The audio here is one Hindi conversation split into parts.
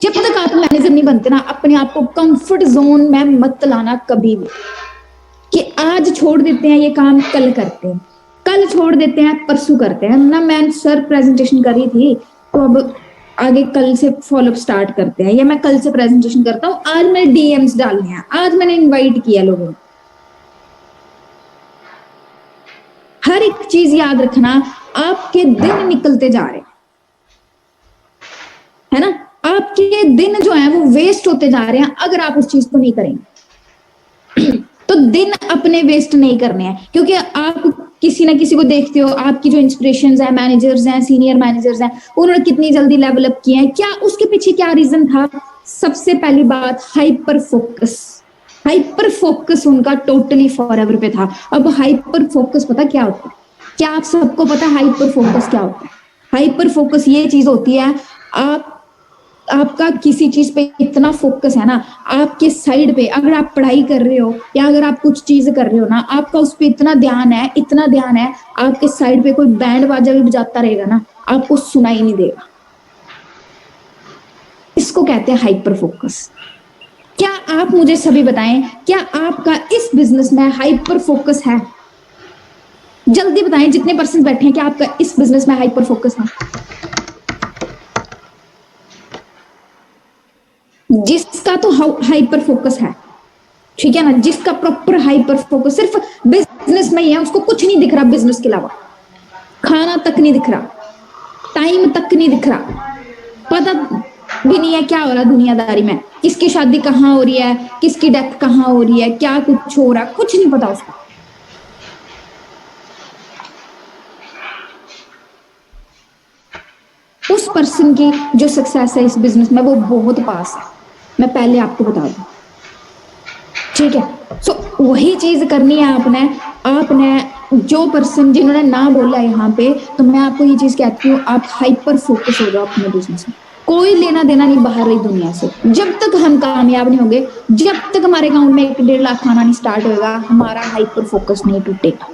जब तक आप मैनेजर नहीं बनते ना, अपने आप को कंफर्ट जोन में मत लाना कभी भी, कि आज छोड़ देते हैं ये काम, कल करते हैं, कल छोड़ देते हैं परसों करते हैं ना। मैं सर प्रेजेंटेशन करी थी तो अब आगे कल से फॉलोअप स्टार्ट करते हैं, या मैं कल से प्रेजेंटेशन करता हूँ, आज मैंने डीएम्स डालने हैं, आज मैंने इनवाइट किया लोगों को। हर एक चीज याद रखना, आपके दिन निकलते जा रहे है ना, आपके दिन जो है वो वेस्ट होते जा रहे हैं अगर आप उस चीज को नहीं करेंगे। तो दिन अपने वेस्ट नहीं करने हैं, क्योंकि आप किसी ना किसी को देखते हो, आपकी जो इंस्पिरेशंस है, मैनेजर्स हैं, सीनियर मैनेजर्स हैं, उन्होंने कितनी जल्दी लेवल अप किए हैं, क्या उसके पीछे क्या रीजन था? सबसे पहली बात, हाइपर फोकस। हाइपर फोकस उनका टोटली फॉरएवर पे था। अब हाइपर फोकस पता क्या होता है? क्या आप सबको पता है हाइपर फोकस क्या होता है? हाइपर फोकस ये चीज होती है, आपका किसी चीज पे इतना फोकस है ना, आपके साइड पे अगर आप पढ़ाई कर रहे हो या अगर आप कुछ चीज कर रहे हो ना, आपका उस पर इतना ध्यान है, इतना ध्यान है, आपके साइड पे कोई बैंड बाजा भी बजाता रहेगा ना, आपको सुनाई नहीं देगा। इसको कहते हैं हाइपर फोकस। क्या आप मुझे सभी बताएं, क्या आपका इस बिजनेस में हाइपर फोकस है? जल्दी बताएं, जितने पर्सन बैठे हैं, क्या आपका इस बिजनेस में हाइपर फोकस है? जिसका तो हाइपर फोकस है, ठीक है ना, जिसका प्रॉपर हाइपर फोकस सिर्फ बिजनेस में ही है, उसको कुछ नहीं दिख रहा बिजनेस के अलावा, खाना तक नहीं दिख रहा, टाइम तक नहीं दिख रहा, पता भी नहीं है क्या हो रहा दुनियादारी में, किसकी शादी कहाँ हो रही है, किसकी डेथ कहाँ हो रही है, क्या कुछ हो रहा, कुछ नहीं पता उसको। उस पर्सन की जो सक्सेस है इस बिजनेस में वो बहुत पास है, मैं पहले आपको बता दूं, ठीक है। सो वही चीज करनी है आपने जो पर्सन जिन्होंने ना बोला यहाँ पे, तो मैं आपको ये चीज कहती हूँ, आप हाइपर फोकस हो जाओ अपने बिजनेस में। कोई लेना देना नहीं बाहर रही दुनिया से। जब तक हम कामयाब नहीं होंगे, जब तक हमारे अकाउंट में 1-1.5 लाख आना नहीं स्टार्ट होगा, हमारा हाइपर फोकस नहीं टूटेगा,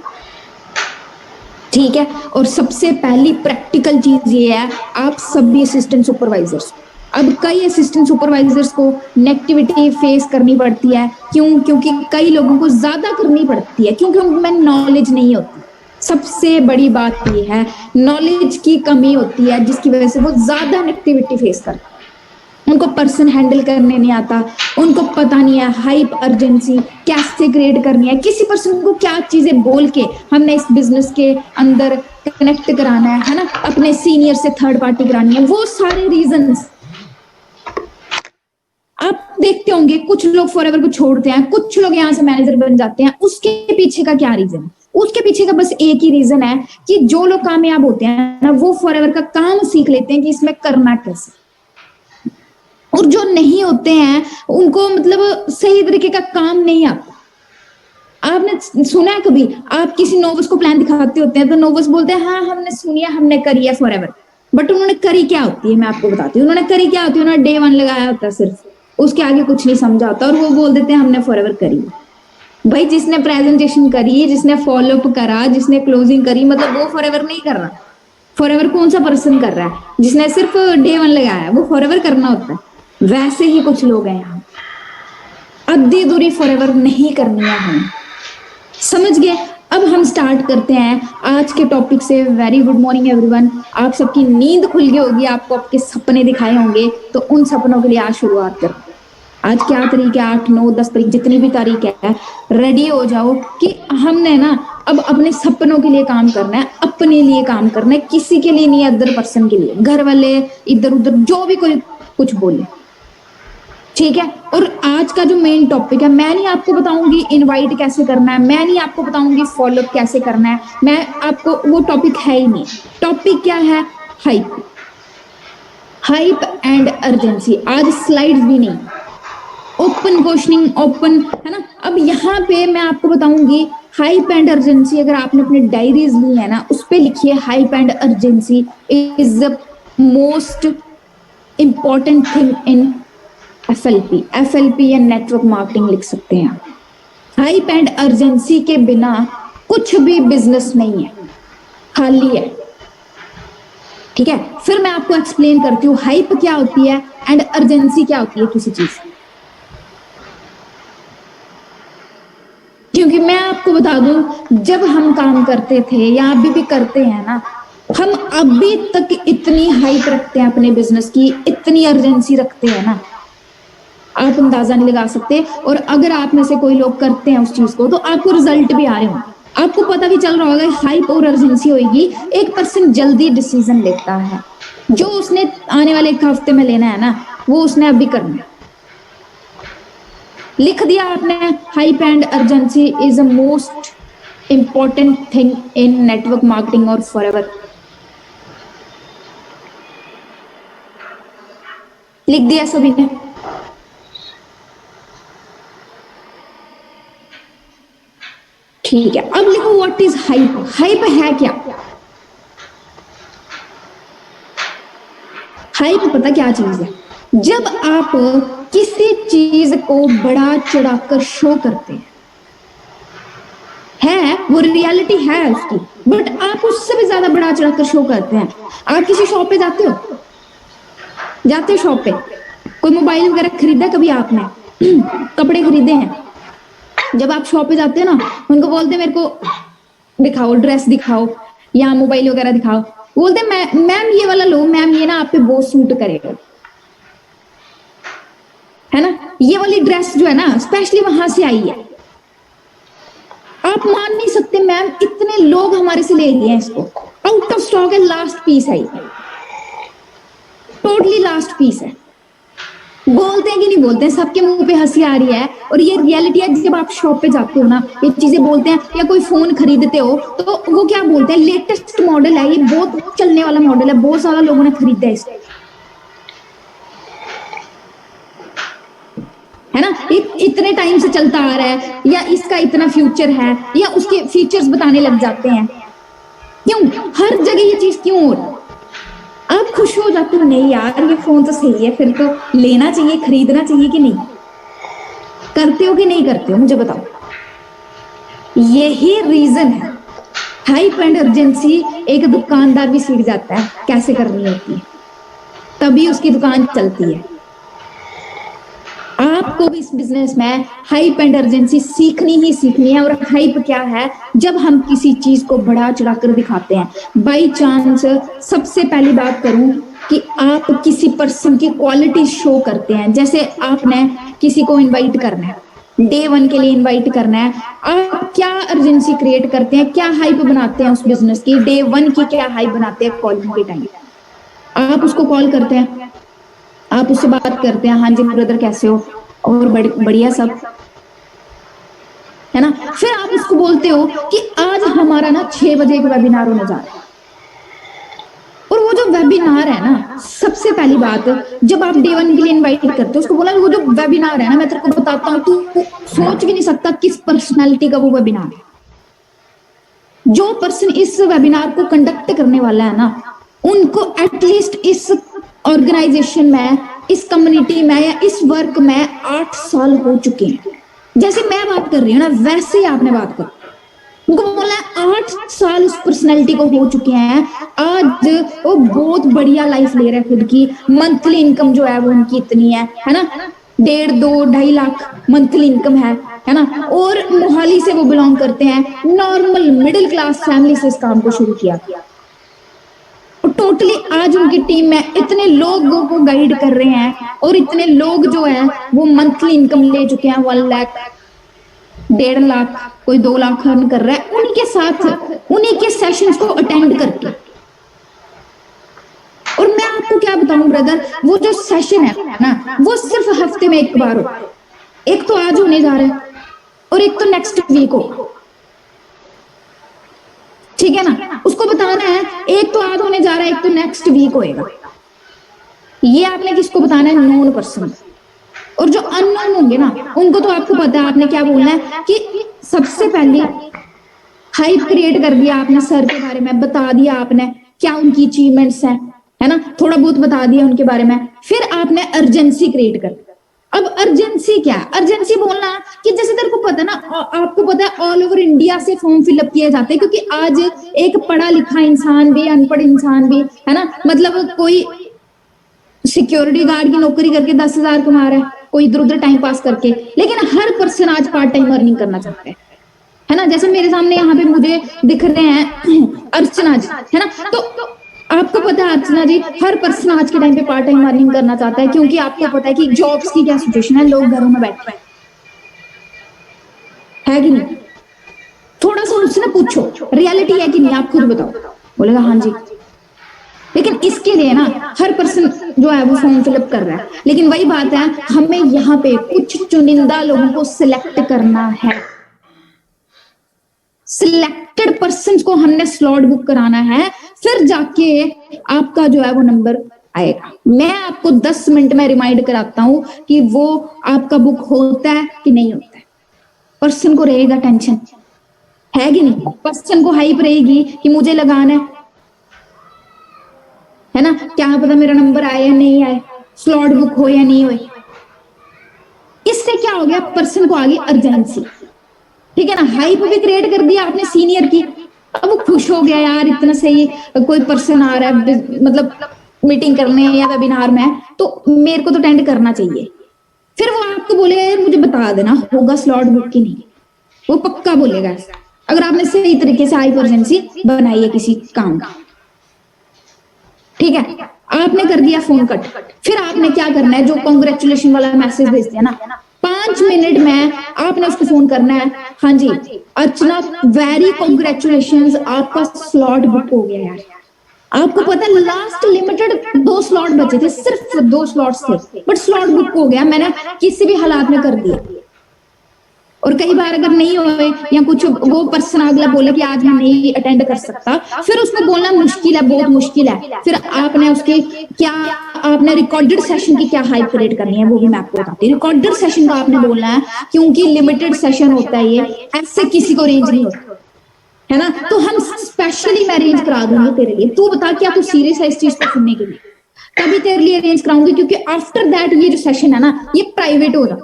ठीक है। और सबसे पहली प्रैक्टिकल चीज ये है, आप सभी असिस्टेंट सुपरवाइजर्स, अब कई असिस्टेंट सुपरवाइजर्स को नेगेटिविटी फेस करनी पड़ती है, क्यों? क्योंकि कई लोगों को ज्यादा करनी पड़ती है, क्योंकि उनमें नॉलेज नहीं होती। सबसे बड़ी बात ये है, नॉलेज की कमी होती है, जिसकी वजह से वो ज्यादा नेगेटिविटी फेस करते हैं। उनको पर्सन हैंडल करने नहीं आता, उनको पता नहीं है हाइप अर्जेंसी कैसे क्रिएट करनी है, किसी पर्सन को क्या चीजें बोल के हमने इस बिजनेस के अंदर कनेक्ट कराना है ना, अपने सीनियर से थर्ड पार्टी करानी है, वो सारे रीजंस आप देखते होंगे। कुछ लोग फॉरएवर को छोड़ते हैं, कुछ लोग यहाँ से मैनेजर बन जाते हैं, उसके पीछे का क्या रीजन है? उसके पीछे का बस एक ही रीजन है कि जो लोग कामयाब होते हैं ना, वो फॉरएवर का काम सीख लेते हैं कि इसमें करना कैसे, और जो नहीं होते हैं उनको मतलब सही तरीके का काम नहीं आता। आपने सुना है कभी, आप किसी नोवस को प्लान दिखाते होते हैं तो नोवस बोलते हैं हाँ हमने सुनी है, हमने करी है फॉरएवर, बट उन्होंने करी क्या होती है मैं आपको बताती हूँ। उन्होंने करी क्या होती है, उन्होंने डे 1 लगाया होता है सिर्फ, उसके आगे कुछ नहीं समझा होता, और वो बोल देते हैं हमने फॉरएवर करी। भाई जिसने प्रेजेंटेशन करी, जिसने फॉलोअप करा, जिसने क्लोजिंग करी, मतलब वो फॉरएवर नहीं कर रहा। फॉरएवर कौन सा पर्सन कर रहा है? जिसने सिर्फ डे 1 लगाया, वो फॉरएवर करना होता है। वैसे ही कुछ लोग हैं यहाँ, अद्धी दूरी फॉरएवर नहीं करनी है हमें, समझ गए? अब हम स्टार्ट करते हैं आज के टॉपिक से। वेरी गुड मॉर्निंग एवरीवन, आप सबकी नींद खुल गई होगी, आपको आपके सपने दिखाए होंगे, तो उन सपनों के लिए आज शुरुआत करते हैं। आज क्या तारीख है? 8, 9, 10 तारीख, जितनी भी तारीख है, रेडी हो जाओ कि हमने ना अब अपने सपनों के लिए काम करना है, अपने लिए काम करना है, किसी के लिए नहीं, अदर पर्सन के लिए, घर वाले इधर उधर जो भी कोई कुछ बोले, ठीक है। और आज का जो मेन टॉपिक है, मैं नहीं आपको बताऊंगी इनवाइट कैसे करना है, मैं नहीं आपको बताऊंगी फॉलोअप कैसे करना है, मैं आपको, वो टॉपिक है ही नहीं। टॉपिक क्या है? Hype, hype and urgency. आज स्लाइड्स भी नहीं, ओपन क्वेश्चनिंग ओपन है ना। अब यहाँ पे मैं आपको बताऊंगी हाइप एंड अर्जेंसी, अगर आपने अपनी डायरीज ली है ना, उस पे लिखिए hype and urgency is the most important thing in FLP। FLP या नेटवर्क मार्केटिंग लिख सकते हैं। हाइप एंड अर्जेंसी के बिना कुछ भी बिजनेस नहीं है, खाली है। ठीक है, फिर मैं आपको एक्सप्लेन करती हूँ हाइप क्या होती है एंड अर्जेंसी क्या होती है किसी चीज की। क्योंकि मैं आपको बता दूं, जब हम काम करते थे या अभी भी करते हैं ना, हम अभी तक इतनी हाइप रखते हैं अपने बिजनेस की, इतनी अर्जेंसी रखते हैं ना, आप अंदाजा नहीं लगा सकते। और अगर आप में से कोई लोग करते हैं उस चीज को, तो आपको रिजल्ट भी आ रहे होंगे, आपको पता भी चल रहा होगा हाइप और अर्जेंसी होगी। एक पर्सन जल्दी डिसीजन लेता है, जो उसने आने वाले एक हफ्ते में लेना है ना, वो उसने अभी करना है। लिख दिया आपने, hype and urgency is a most important thing in network marketing और फॉरएवर। लिख दिया सभी ने? ठीक है, अब लिखो व्हाट इज हाइप। हाइप है क्या? हाइप पता क्या चीज है? जब आप किसी चीज को बड़ा चढ़ाकर शो करते हैं, है वो रियलिटी है उसकी, बट आप उससे भी ज्यादा बड़ा चढ़ाकर शो करते हैं। आप किसी शॉप पे जाते हो, जाते हो शॉप पे, कोई मोबाइल वगैरह खरीदा कभी आपने? कपड़े खरीदे हैं, जब आप शॉप पे जाते हैं ना, उनको बोलते हैं मेरे को दिखाओ, ड्रेस दिखाओ या मोबाइल वगैरह दिखाओ, बोलते हैं मैम ये वाला लो, मैम ये ना आप पे बहुत सूट करेगा, है ना, ये वाली ड्रेस जो है ना स्पेशली वहां से आई है। आप मान नहीं सकते मैम, इतने लोग हमारे से ले लिए हैं इसको, आउट ऑफ स्टॉक है, लास्ट पीस आई, टोटली लास्ट पीस है। बोलते हैं कि नहीं बोलते हैं? सबके मुंह पे हंसी आ रही है, और ये रियलिटी है। जब आप शॉप पे जाते हो ना, ये चीजें बोलते हैं, या कोई फोन खरीदते हो तो वो क्या बोलते हैं, लेटेस्ट मॉडल है, ये बहुत चलने वाला मॉडल है, बहुत सारा लोगों ने खरीदा है इसको, है ना, इतने टाइम से चलता आ रहा है, या इसका इतना फ्यूचर है, या उसके फीचर्स बताने लग जाते हैं। क्यों हर जगह ये चीज क्यों हो रही है? आप खुश हो जाते हो, नहीं यार ये फोन तो सही है, फिर तो लेना चाहिए, खरीदना चाहिए कि नहीं? करते हो कि नहीं करते हो, मुझे बताओ। यही रीजन है, हाइप एंड अर्जेंसी एक दुकानदार भी सीख जाता है कैसे करनी होती है, तभी उसकी दुकान चलती है। आपको भी इस बिजनेस में हाइप एंड अर्जेंसी सीखनी ही सीखनी है। और हाइप क्या है? जब हम किसी चीज को बढ़ा चढ़ाकर दिखाते हैं। बाई चांस सबसे पहली बात करूं कि आप किसी पर्सन की क्वालिटी शो करते हैं, जैसे आपने किसी को इनवाइट करना है, डे वन के लिए इनवाइट करना है, आप क्या अर्जेंसी क्रिएट करते हैं, क्या हाइप बनाते हैं उस बिजनेस की, डे वन की क्या हाइप बनाते हैं? कॉलिंग के टाइम आप उसको कॉल करते हैं, आप उससे बात करते हैं, हाँ जी ब्रदर कैसे हो, और बढ़िया सब, है ना। फिर आप उसको बोलते हो कि आज हमारा ना 6 बजे एक वेबिनार होने जा रहा है। और वो जो वेबिनार है ना, सबसे पहली बात, जब आप डे वन के लिए इनवाइट करते हो, उसको बोला वो जो वेबिनार है ना, मैं तेरे को बताता हूँ, तू सोच भी नहीं सकता किस पर्सनैलिटी का वो वेबिनार है। जो पर्सन इस वेबिनार को कंडक्ट करने वाला है ना, उनको एटलीस्ट इस ऑर्गेनाइजेशन में, इस कम्युनिटी में या इस वर्क में 8 साल हो चुके हैं। जैसे मैं बात कर रही हूँ ना, वैसे ही आपने बात कर, उनको बोला 8 साल उस पर्सनैलिटी को हो चुके हैं। आज वो बहुत बढ़िया लाइफ ले रहे हैं खुद की, मंथली इनकम जो है वो उनकी इतनी है ना, 1.5 2 2.5 लाख मंथली इनकम है ना। और मोहाली से वो बिलोंग करते हैं, नॉर्मल मिडिल क्लास फैमिली से इस काम को शुरू किया। टोटली आज उनकी टीम में इतने लोगों को गाइड कर रहे हैं, और इतने लोग जो है वो मंथली इनकम ले चुके हैं 1 लाख, 1.5 लाख, कोई 2 लाख अर्न कर रहा है उन्हीं के साथ, उन्हीं के सेशंस को अटेंड करके। और मैं आपको क्या बताऊं ब्रदर, वो जो सेशन है ना, वो सिर्फ हफ्ते में एक बार हो, एक तो आज होने जा रहा है और एक तो नेक्स्ट वीक हो, ठीक है ना। उसको बताना है, एक तो आज होने जा रहा है, एक तो नेक्स्ट वीक होएगा। ये आपने किसको बताना है? Known person. और जो अननोन होंगे ना, उनको तो आपको पता है आपने क्या बोलना है कि सबसे पहले हाइप क्रिएट कर दिया आपने, सर के बारे में बता दिया आपने, क्या उनकी अचीवमेंट्स है ना, थोड़ा बहुत बता दिया उनके बारे में। फिर आपने अर्जेंसी क्रिएट कर, अब अर्जेंसी क्या है? अर्जेंसी बोलना कि जैसे तेरे को पता ना, आपको पता है ऑल ओवर इंडिया से फॉर्म फिलअप किए जाते हैं, क्योंकि आज एक पढ़ा लिखा इंसान भी, अनपढ़ इंसान भी, है ना, मतलब कोई सिक्योरिटी गार्ड की नौकरी करके 10,000 कमा रहा है, कोई इधर उधर टाइम पास करके, लेकिन हर पर्सन आज पार्ट टाइम अर्निंग करना चाहता है ना। जैसे मेरे सामने यहाँ पे मुझे दिख रहे हैं अर्चना जी, है ना, तो आपको पता है अर्चना जी, हर पर्सन आज के टाइम पे पार्ट टाइम अर्निंग करना चाहता है, क्योंकि आपको पता है कि जॉब्स की क्या सिचुएशन है, लोग घरों में बैठे है कि नहीं। थोड़ा सा उससे पूछो रियलिटी है कि नहीं, आप खुद बताओ, बोलेगा हाँ जी। लेकिन इसके लिए ना हर पर्सन जो है वो फॉर्म फिलअप कर रहा है, लेकिन वही बात है, हमें यहाँ पे कुछ चुनिंदा लोगों को सिलेक्ट करना है। सिलेक्टेड पर्सन को हमने स्लॉट बुक कराना है, फिर जाके आपका जो है वो नंबर आएगा। मैं आपको 10 मिनट में रिमाइंड कराता हूं कि वो आपका बुक होता है कि नहीं होता है। पर्सन को रहेगा टेंशन, है कि नहीं, पर्सन को हाइप रहेगी कि मुझे लगाना है ना, क्या पता मेरा नंबर आए या नहीं आए, स्लॉट बुक हो या नहीं हो। इससे क्या हो गया, पर्सन को आ गई अर्जेंसी, ठीक है ना, हाइप भी क्रिएट कर दिया आपने सीनियर की। अब वो खुश हो गया, यार इतना सही कोई पर्सन आ रहा है, मतलब मीटिंग करने या वेबिनार में, तो मेरे को तो अटेंड करना चाहिए। फिर वो आपको बोलेगा यार मुझे बता देना होगा स्लॉट बुक की नहीं, वो पक्का बोलेगा अगर आपने सही तरीके से हाइप अर्जेंसी बनाई है किसी काम का। ठीक है, आपने कर दिया फोन कट, फिर आपने क्या करना है, जो कांग्रेचुलेशन वाला मैसेज भेजते हैं ना, 5 मिनट में आपने उसको फोन करना है, हाँ जी अर्चना वेरी कांग्रेचुलेशंस, आपका स्लॉट बुक हो गया यार। आपको पता है लास्ट लिमिटेड 2 स्लॉट बचे थे, सिर्फ 2 स्लॉट्स थे, बट स्लॉट बुक हो गया, मैंने किसी भी हालात में कर दिया। और कई बार अगर नहीं होए या कुछ वो पर्सन अगला बोले कि आज मैं नहीं अटेंड कर सकता, फिर उसको बोलना मुश्किल है, बहुत मुश्किल है। फिर आपने उसके क्या, आपने रिकॉर्डेड सेशन की क्या हाइप क्रिएट करनी है, वो भी मैं आपको बताती हूँ। रिकॉर्डेड सेशन का आपने बोलना है, क्योंकि लिमिटेड सेशन होता है, ये ऐसे किसी को रेंज नहीं होता, है ना, तो हम स्पेशली मैं अरेंज करा दूंगी तेरे लिए। तू बता क्या तू सीरियस है इस चीज को सुनने के लिए, तभी तेरे लिए अरेंज कराऊंगी, क्योंकि आफ्टर दैट ये जो सेशन है ना ये प्राइवेट होगा,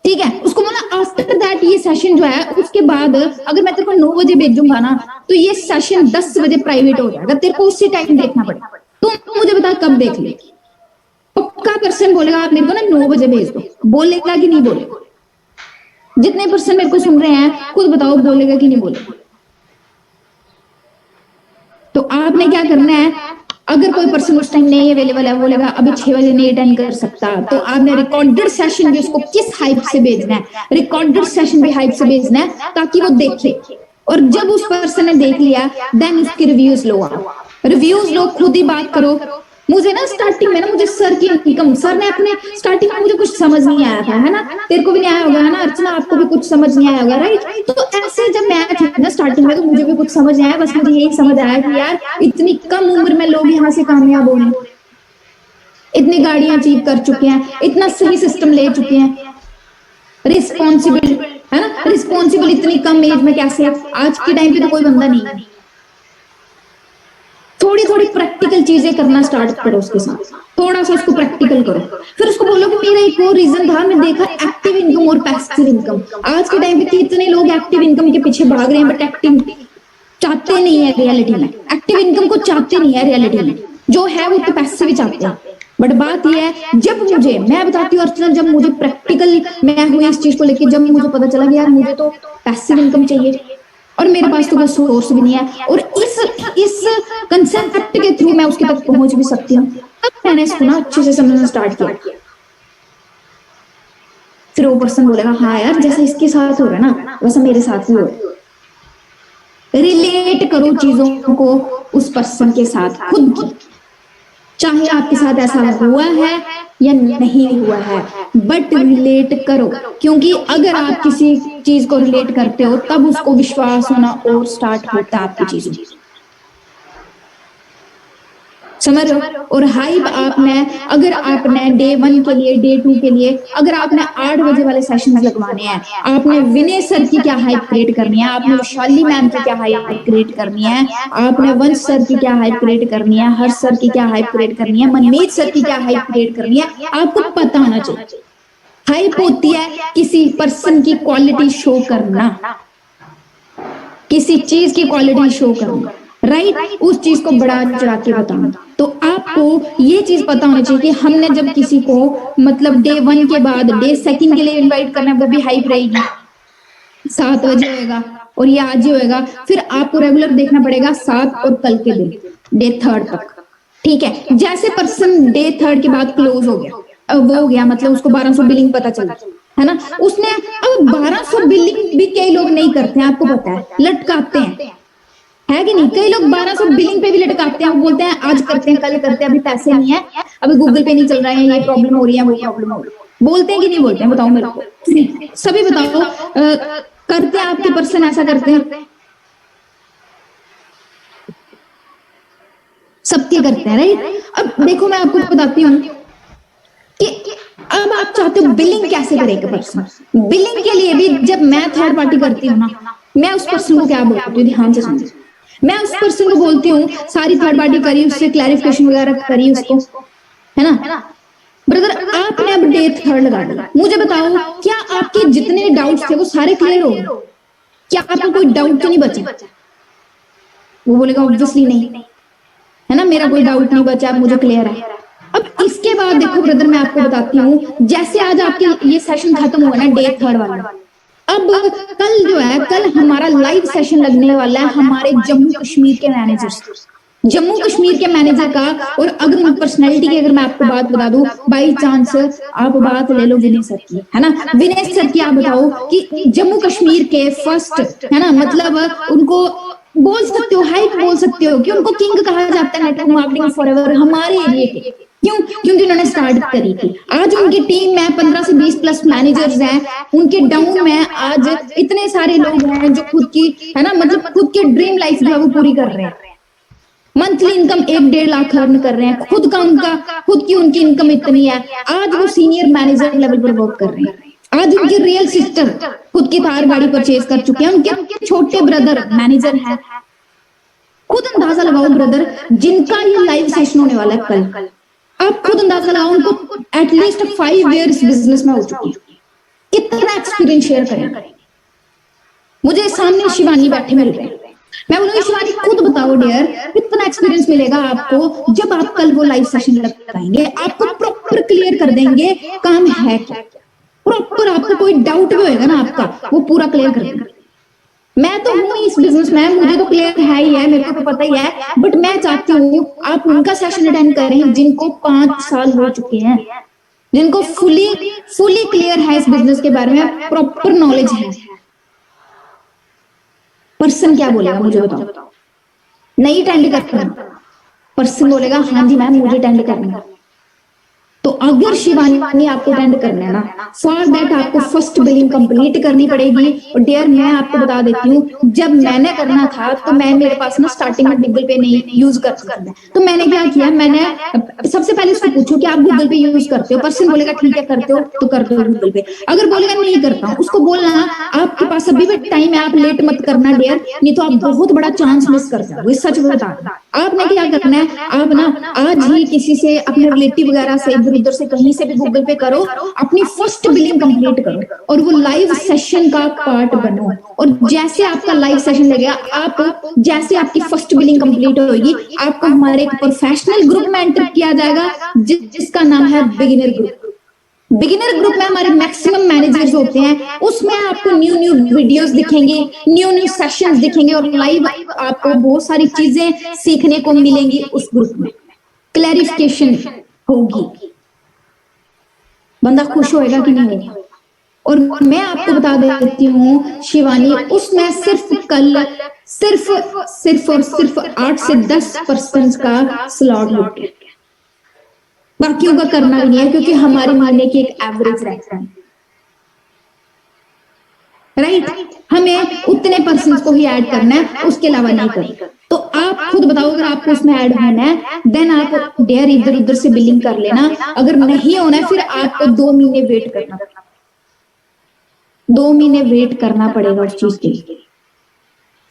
ठीक है। उसको बोला आफ्टर दैट ये सेशन जो है, उसके बाद अगर मैं तेरे को 9 बजे भेजूंगा ना, तो ये सेशन 10 बजे प्राइवेट हो जाएगा, तेरे को उसी टाइम देखना पड़ेगा। तो मुझे बता कब देख ले, पक्का पर्सन बोलेगा आप मेरे को ना 9 बजे भेज दो, बोलेगा कि नहीं बोलेगा? जितने पर्सन मेरे को सुन रहे हैं खुद बताओ, बोलेगा कि नहीं बोलेगा? तो आपने क्या करना है, अगर कोई पर्सन उस टाइम नहीं अवेलेबल है, बोलेगा अभी 6 बजे नहीं अटेंड कर सकता, तो आपने रिकॉर्डेड सेशन भी उसको किस हाइप से भेजना है, रिकॉर्डेड सेशन भी हाइप से भेजना है, ताकि वो देखे। और जब उस पर्सन ने देख लिया, देन उसके रिव्यूज लो, आप रिव्यूज लो, खुद ही बात करो। मुझे ना स्टार्टिंग में ना, मुझे सर की इनकम, सर ने अपने स्टार्टिंग में मुझे कुछ समझ नहीं आया था, है ना, तेरे को भी नहीं आया होगा, है ना अर्चना, आपको भी कुछ समझ नहीं आया होगा, राइट। तो ऐसे जब मैं थी ना स्टार्टिंग में, तो मुझे भी कुछ समझ नहीं आया, बस मुझे यही समझ आया कि यार इतनी कम उम्र में लोग यहाँ से कामयाब हो रहे हैं, इतनी गाड़ियां अचीव कर चुके हैं, इतना सही सिस्टम ले चुके हैं, रिस्पॉन्सिबल, है ना, रिस्पॉन्सिबल इतनी कम एज में कैसे, आज के टाइम पे तो कोई बंदा नहीं है। थोड़ी थोड़ी प्रैक्टिकल चीजें करना स्टार्ट करो उसके साथ, थोड़ा सा उसको प्रैक्टिकल करो, फिर उसको बोलो कि मेरा एक और रीजन था, मैं देखा एक्टिव इनकम और पैसिव इनकम। आज के टाइम पे कितने लोग एक्टिव इनकम के पीछे भाग रहे हैं, बट एक्टिव चाहते नहीं है रियलिटी में, एक्टिव इनकम को चाहते नहीं है रियलिटी में, जो है वो तो पैसिव ही चाहते हैं। बट बात यह है, जब मुझे, मैं बताती हूँ अर्चना, जब मुझे प्रैक्टिकल मैं हुई इस चीज को लेकर, जब मुझे पता चला कि यार मुझे तो पैसिव इनकम चाहिए और मेरे पास तो कोई सोर्स भी नहीं है, और इस कंसेप्ट के थ्रू मैं उसके तक पहुंच भी सकती हूँ, तब मैंने इसको ना अच्छे से समझना स्टार्ट किया। फिर वो पर्सन बोलेगा हाँ यार जैसे इसके साथ हो रहा है ना, वैसा मेरे साथ भी हो रहा है। रिलेट करो चीजों को उस पर्सन के साथ खुद की, चाहे आपके साथ ऐसा हुआ है या नहीं हुआ है, बट रिलेट करो, क्योंकि अगर आप किसी चीज को रिलेट करते हो तब उसको विश्वास होना और स्टार्ट होता है आपकी चीजों। समझ रहे हो। और हाइप आपने, अगर आपने डे 1 के लिए, डे 2 के लिए अगर आपने 8 बजे वाले सेशन लगवाने हैं, आपने विनय सर की क्या हाइप क्रिएट करनी है, आपने विशाली मैम की क्या हाइप क्रिएट करनी है, आपने वंश सर की क्या हाइप क्रिएट करनी है, हर्ष सर की क्या हाइप क्रिएट करनी है, मनमीत सर की क्या हाइप क्रिएट करनी है, आपको पता होना चाहिए। हाइप होती है किसी पर्सन की क्वालिटी शो करना, किसी चीज की क्वालिटी शो करना, राइट, उस चीज को बढ़ा चढ़ा के बताना। तो आपको ये चीज पता होनी चाहिए कि हमने जब किसी को मतलब डे 1 के बाद डे 2 के लिए इनवाइट करना है, वो भी हाइप रहेगी, 7 बजे होएगा और ये आज ही होएगा। फिर आपको रेगुलर देखना पड़ेगा 7 और कल के दिन डे 3 तक, ठीक है। जैसे पर्सन डे 3 के बाद क्लोज हो गया, अब वो हो गया मतलब उसको 1200 बिलिंग पता चला, है ना, उसने अब 1200 बिलिंग भी कई लोग नहीं करते हैं, आपको पता है, लटकाते हैं, है कि नहीं। कई लोग 1200 बिलिंग पे भी लटकाते हैं, वो बोलते हैं आज करते हैं, कल करते हैं, अभी पैसे नहीं है, अभी गूगल पे नहीं चल रहा है, ये प्रॉब्लम हो रही है, वो प्रॉब्लम हो रही है। बोलते हैं कि नहीं बोलते हैं, बताओ मेरे को, सभी बताओ। करते हैं आपके पर्सन ऐसा करते हैं, सबके करते हैं, राइट। अब देखो मैं आपको बताती हूँ कि अब आप चाहते हो बिलिंग कैसे करेगा पर्सन। बिलिंग के लिए भी जब मैं थर्ड पार्टी करती हूँ ना, मैं उस पर्सन को क्या बोलती हूँ, ध्यान से सुनो। मैं उस पर्सन को बोलती हूँ सारी थर्ड पार्टी करी, उससे क्लैरिफिकेशन वगैरह करी उसको, है ना। ब्रदर आपने अब डे 3 लगा दिया, मुझे बताओ क्या आपके जितने डाउट्स थे वो सारे क्लियर हो गए? क्या आपको कोई डाउट तो नहीं बचा? वो बोलेगा ऑब्वियसली नहीं, है ना, मेरा कोई डाउट नहीं बचा, मुझे क्लियर है। अब इसके बाद देखो ब्रदर मैं आपको बताती हूँ, जैसे आज आपके ये सेशन खत्म हुआ ना डे 3 वाला, अब कल जो है, कल हमारा लाइव सेशन लगने वाला है हमारे जम्मू कश्मीर के मैनेजर्स, जम्मू कश्मीर के मैनेजर का। और अगर उन पर्सनैलिटी की अगर मैं आपको बात बता दूं, बाई चांस आप बात ले लो विनय सर की, है ना। विनय सर की आप बताओ कि जम्मू कश्मीर के फर्स्ट, है ना, मतलब उनको बोल सकते हो, हाइप बोल सकते हो कि उनको किंग कहा जाता है नेटवर्क मार्केटिंग फॉरएवर हमारे एरिया के। क्यों? क्योंकि उन्होंने स्टार्ट करी थी। आज उनकी टीम में 15 से 20 प्लस मैनेजर्स हैं, उनके डाउन में आज इतने सारे लोग हैं जो खुद की, है ना, मतलब खुद की ड्रीम लाइफ जो है वो पूरी कर रहे हैं, मंथली इनकम 1-1.5 लाख अर्न कर रहे हैं, खुद का उनका खुद की उनकी इनकम इतनी है, आज वो सीनियर मैनेजर लेवल पर वर्क कर रहे हैं। आज उनके रियल सिस्टर खुद की थार गाड़ी परचेज कर चुके हैं, उनके छोटे ब्रदर मैनेजर हैं। खुद अंदाजा लगाओ ब्रदर, जिनका ये लाइव सेशन होने वाला है कल, आप खुद अंदाजा लगाओ उनको एटलीस्ट 5 इयर्स बिजनेस में हो चुकी है, कितना एक्सपीरियंस शेयर करें। मुझे सामने शिवानी बैठे मिल रहे हैं, मैं बोलूंगी शिवानी खुद बताओ डियर, कितना एक्सपीरियंस मिलेगा आपको जब आप कल वो लाइव सेशन लगाएंगे, आपको प्रॉपर क्लियर कर देंगे काम है क्या, प्रॉपर आपको कोई डाउट भी होगा ना आपका वो पूरा क्लियर कर देंगे। मैं तो हूं इस बिजनेस में, मुझे तो क्लियर है ही है, मेरे को तो पता ही है, बट मैं चाहती हूँ आप उनका सेशन अटेंड करें जिनको 5 साल हो चुके हैं, जिनको फुली क्लियर है इस बिजनेस के बारे में, प्रॉपर नॉलेज है। पर्सन क्या बोलेगा मुझे बताओ, नहीं अटेंड करना, पर्सन बोलेगा हाँ जी मैम मुझे अटेंड करना है। तो अगर शिवानी आपको अटेंड करना है ना, फॉर दैट आपको फर्स्ट बिलिंग कंप्लीट करनी पड़ेगी। और डियर मैं आपको बता देती हूँ, जब मैंने करना था तो मैं, मेरे पास ना स्टार्टिंग में गूगल पे नहीं यूज कर सकता था, तो मैंने क्या किया, मैंने सबसे पहले उसको पूछो कि आप गूगल पे यूज करते हो, पर्सन बोलेगा ठीक है करते हो तो कर दो गूगल पे, अगर बोलेगा नहीं करता हूँ उसको बोलना आपके पास अभी भी टाइम है, आप लेट मत करना डियर, नहीं तो आप बहुत बड़ा चांस मिस कर जाओगे, सच बता। आपने क्या करना है, आप ना आज ही किसी से, अपने रिलेटिव वगैरह से, इधर उधर से कहीं से भी गूगल पे करो, अपनी फर्स्ट बिलिंग कंप्लीट करो और वो लाइव सेशन का पार्ट बनो। और जैसे आपका लाइव सेशन लगेगा, आप जैसे आपकी फर्स्ट बिलिंग कंप्लीट होगी, आपको हमारे एक प्रोफेशनल ग्रुप में एंटर किया जाएगा जिसका नाम है बिगिनर ग्रुप। बिगिनर ग्रुप में हमारे मैक्सिमम मैनेजर्स होते हैं, उसमें आपको न्यू वीडियोस दिखेंगे, न्यू सेशंस दिखेंगे और लाइव आपको बहुत सारी चीजें सीखने को मिलेंगी। उस ग्रुप में क्लैरिफिकेशन होगी, बंदा खुश होएगा कि नहीं होगा। और मैं आपको बता देती हूँ शिवानी, उसमें सिर्फ कल सिर्फ 8 से 10% का स्लॉट होता है, बाकियों का करना भी नहीं है, क्योंकि हमारे महीने की एक एवरेज रहता है, राइट। हमें उतने पर्सन को ही ऐड करना है, उसके अलावा नहीं करना। तो आप खुद बताओ, अगर आपको उसमें ऐड होना है देन आप डेयर इधर उधर से बिलिंग कर लेना, अगर नहीं होना है फिर आपको 2 महीने वेट करना, 2 महीने वेट करना पड़ेगा उस चीज के लिए।